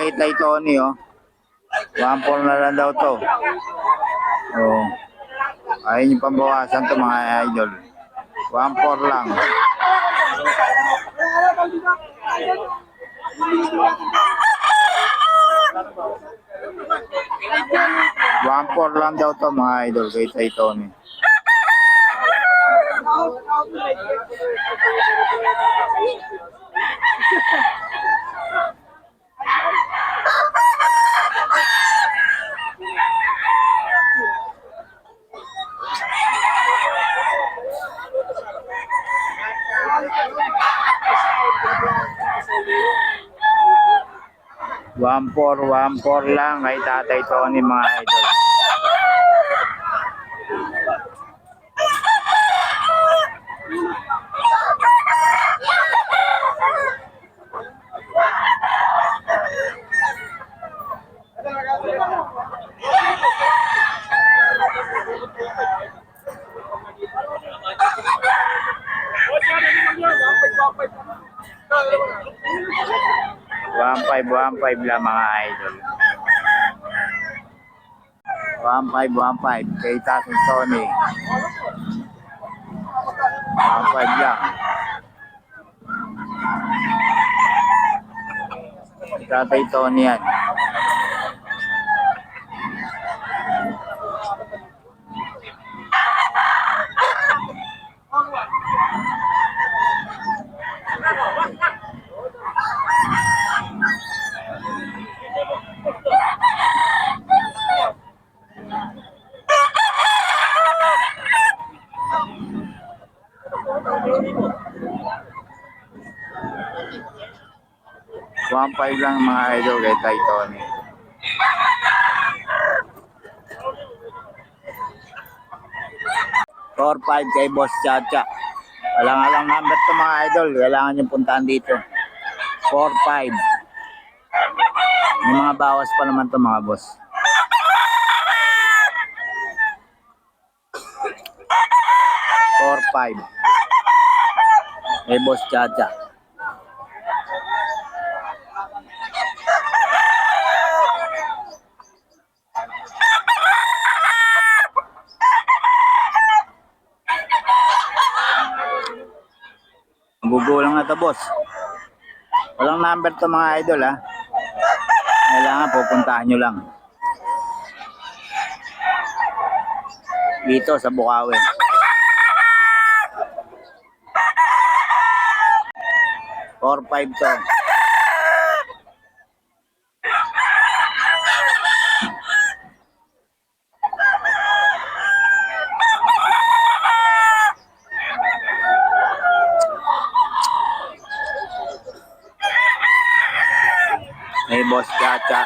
kay Tay Tony, oh. 1.4 na lang daw to. Oh. Ayun yung pambawasan to mga idol. 1.4 lang. 1.4 lang daw to mga idol kay Tay Tony. One four lang kay Tatay Tony mga idol. One five lang mga idol. 1.5 kay Tatay Tony. 1.5 lang. Tatay Tony yan. One five lang mga idol kay Tay Tony. Four five kay Boss Chacha. Walang number to mga idol. Kailangan yung puntahan dito. 4-5. May mga bawas pa naman to mga boss. 4-5. Kay Boss Chacha. Gugulang na to boss. Walang number to mga idol ha. Kailangan pupuntahan nyo lang. Dito sa Bukawi. Or 5 to. Hey Boss Chacha.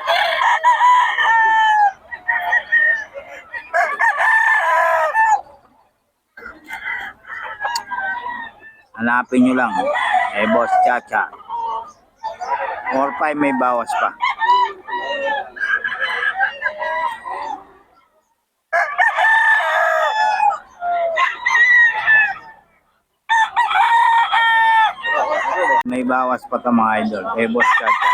Hanapin nyo lang. Hey Boss Chacha. 4-5 may bawas pa. May bawas pa to mga idol. Hey Boss Chacha.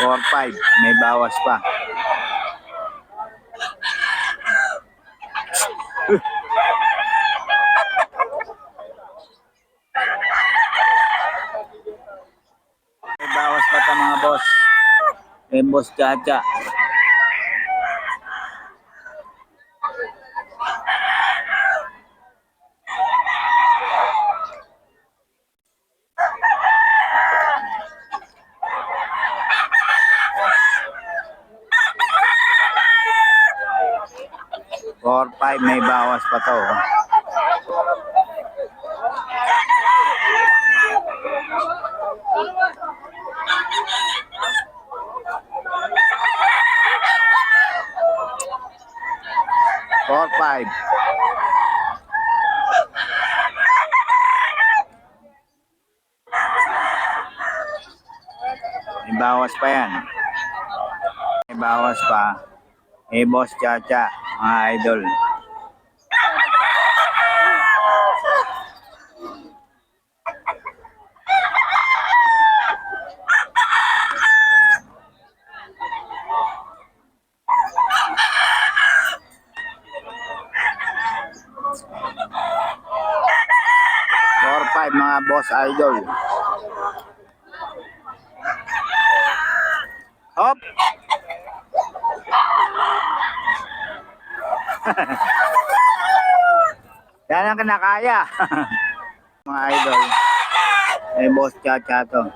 Or 5, may bawas pa. May bawas pa ta mga boss. May Boss Chacha. Or 5 may bawas pa to. 4-5. May bawas pa yan. May bawas pa. Eh, Boss Chacha, mga idol. Mga boss idol. Hop. Yan ang kinakaya. Mga idol. May boss Chacha to.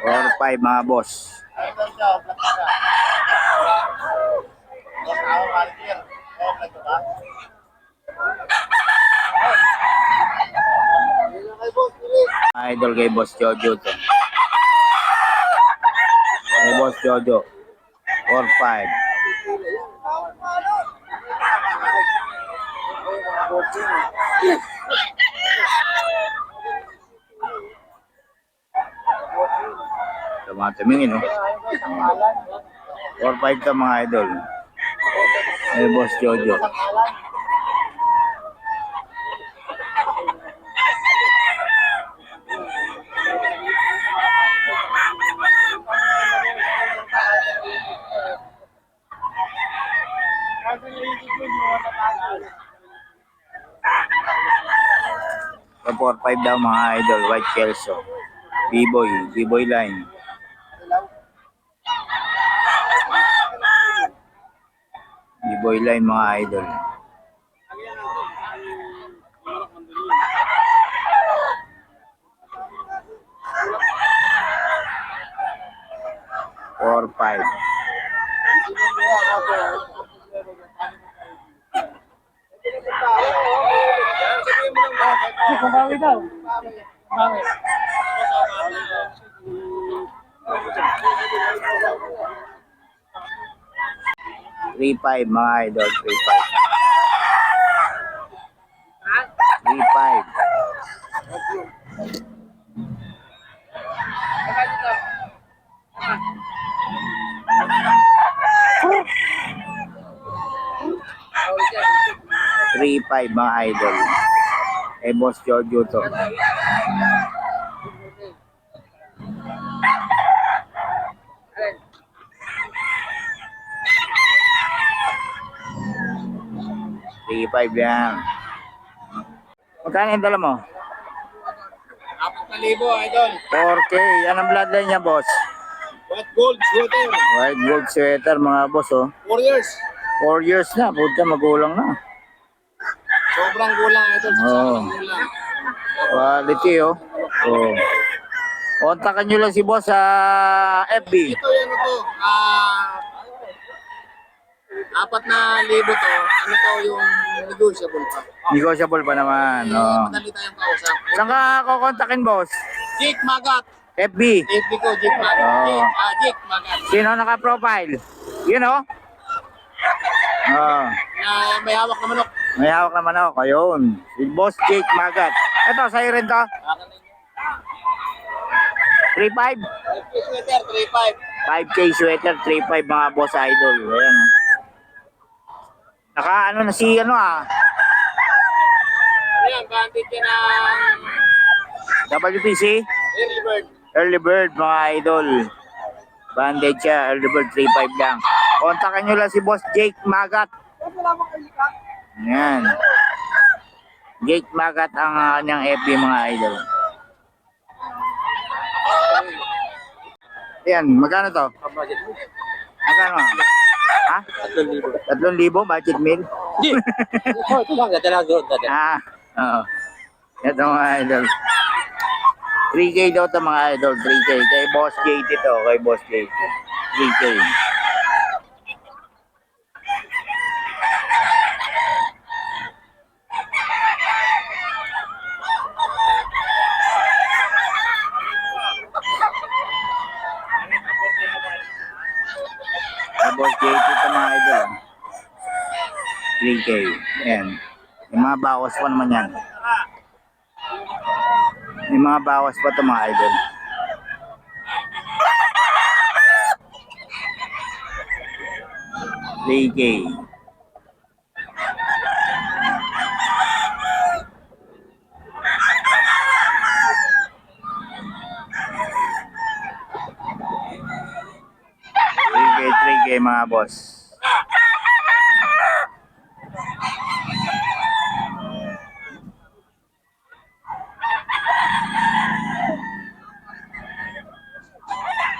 Or 5 mga boss. Idol kay Boss Jojo to. Kay Boss Jojo. 4-5. Tumatamingin, no? 4-5 to mga idol. Kay Boss Jojo. Sa 4-5 daw mga idol, White Kelso. B-boy line. B-boy line mga idol. Four, 5. Kumbawi daw. Kumbawi. 3-5 mga idol, 3-5. 3-5. Mga idol. Eh, Boss Jojo to. Five yan. Magkano yung dala mo? 4,000 idol. 4K. Yan ang bloodline niya, boss. White gold sweater. White gold sweater, mga boss, oh. 4 years. 4 years na. Puta, magulang na. Sobrang gulang idol. Sobrang gulang. Quality, oh. Oh. Kontakan nyo lang si boss sa FB. Ito yan ito. 4,000 to. Ano to yung negotiable pa. Negotiable pa naman. Oh. Madali tayong kausap. Saan ka kukontakin, boss? Jake Magat. FB. FB ko, Jake Magat. Oh. Jake Magat. Sino naka-profile? Yun, oh. Oh. Na may hawak na manok. May hawak naman ako. Ayun. Si Boss Jake Magat. Ito, sa'yo rin to. 3-5. 5K sweater, 3,500. 5K sweater, 3-5 mga boss idol. Ayan. Naka ano na si ano Ayan, bandit yan ng WPC? Early Bird. Early Bird mga idol. Bandage siya, Early Bird 3-5 lang. Kontakin nyo lang si Boss Jake Magat. Ayan. Jake Magat ang kanyang FB mga idol. Ayan, magkano to? Magkano? Ha? 3,000 budget meal? Hindi. Ito lang, dadalago. Oo. Ito mga idol. 3K daw ito mga idol, 3K. Kay Boss JT to, kay Boss JT. 3K. 3K. Ayan. Yung mga bawas pa naman yan. May mga bawas pa ito mga idol. $3K. $3K mga boss.